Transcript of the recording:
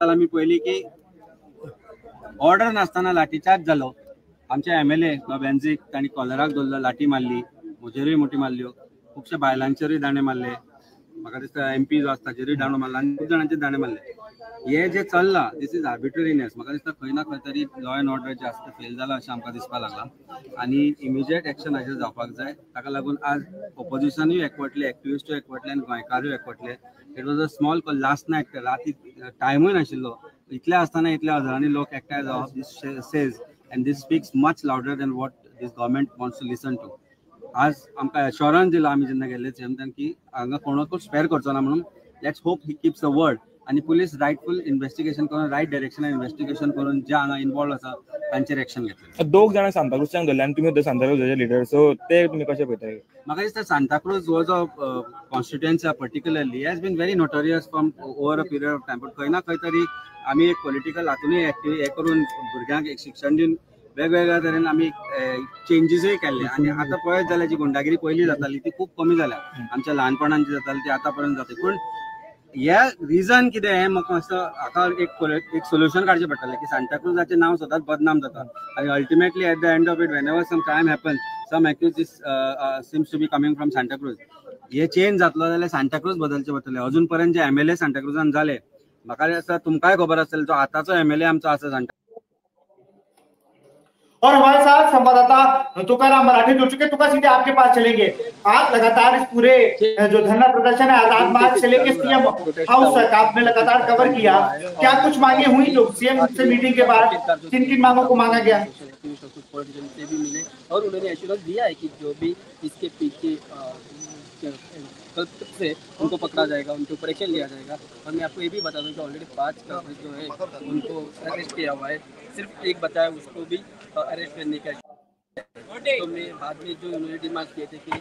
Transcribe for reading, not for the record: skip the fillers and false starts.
आम्ही पहिली की ऑर्डर नासतना लाठीचार्ज जालो. आमच्या MLA बेन्झीक तांणी कॉलराक धरलो, लाठी मारली, म्हजेरूय मोठी मारल्यो, खुबशे बायलांचेरूय दाणे मारले. म्हाका दिसता MP जो आसा ताचेरूय दांडो मारला आनी खूब जाणांचे दाणे मारले. हे जे चल्लां दिस इज आर्बिट्ररीनेस. म्हाका दिसता खंय ना खंय तरी लॉ एंड ऑर्डर जे आसता फेल जाला अशें आमकां दिसपाक लागलां आनी इमिजिएट एक्शन हाचेर जावपाक जाय. ताका लागून आज ऑपोजिशनूय एकवटले, एक्टिविस्टूय एकवटले आनी गोंयकारूय एकवटले. It was a small call last night, राती टायमूय नाशिल्लो. इतले आसतना इतल्या हजारांनी लोक एकठांय जावप, this says and this speaks much louder than what this government wants to listen to. आज आमकां एश्योरन्स दिला आमी जेन्ना गेल्ले CM की हांगा कोणाकूच स्पेर करचो ना म्हणून. Let's hope he keeps a word आणि पुलीस रायटफुल इन्व्हेस्टिगेशन करून रायट डायरेक्शनान इन्व्हेस्टिगेशन करून जे हांगा इन्वॉल्व आसा तांचेर एक्शन घेतलें. दोग जाणां सांताक्रूजच्यान धरले आनी तुमी सांताक्रूजचे लिडर, सो ते तुमी कशें पळयताय? म्हाका दिसता सांताक्रूज हो जो constituency particularly has been very notorious from over a period of time. But खंय ना खंय तरी आमी एक पॉलिटिकल हातूनय हे करून भुरग्यांक एक शिक्षण दिवन वेगवेगळ्या तरेन आमी चेंजीसूय केल्ले. आनी आतां पळयत जाल्यार जी गुंडागिरी पयलीं जाताली ती खूब कमी जाल्या. आमच्या ल्हानपणान जी जाताली ती आतां पर्यंत जाता. पूण हे रिजन कितें हें म्हाका दिसता हाका एक सोल्युशन काडचें पडटलें की सांताक्रूजाचें नांव सदांच बदनाम जाता आनी ultimately at the end of it whenever some crime happen some accused seems to be coming from Santacruz. हे चेंज जातलो जाल्यार सांताक्रूज बदलचें पडटलें. अजून पर्यंत जे MLA सांताक्रूजान जाले म्हाका दिसता तुमकांय खबर आसतलें जो आतांचो MLA आमचो आसा सांता. और हमारे साथ संवाददाता तुकाराम मराठी जुड़ चुके। तुका सीधे आपके पास चलेंगे। आप लगातार इस पूरे जो धरना प्रदर्शन है आजाद मार्ग से लेकर CM हाउस तक आपने लगातार कवर किया, क्या कुछ मांगे हुई जो CM से मीटिंग के बाद किन किन मांगों को मांगा गया? पॉलिटिशियन से भी मिले और उन्होंने एश्योरेंस दिया है कि जो भी इसके पीछे कल्पित से उनको पकड़ा जाएगा, उनके ऊपर एक्शन लिया जाएगा। और मैं आपको ये भी बता दूं कि ऑलरेडी 5 कल्पित जो है उनको अरेस्ट किया हुआ है। सिर्फ एक बताया उसको भी अरेस्ट करने का। तो मैं बाद में जो उन्होंने डिमांड किए थे कि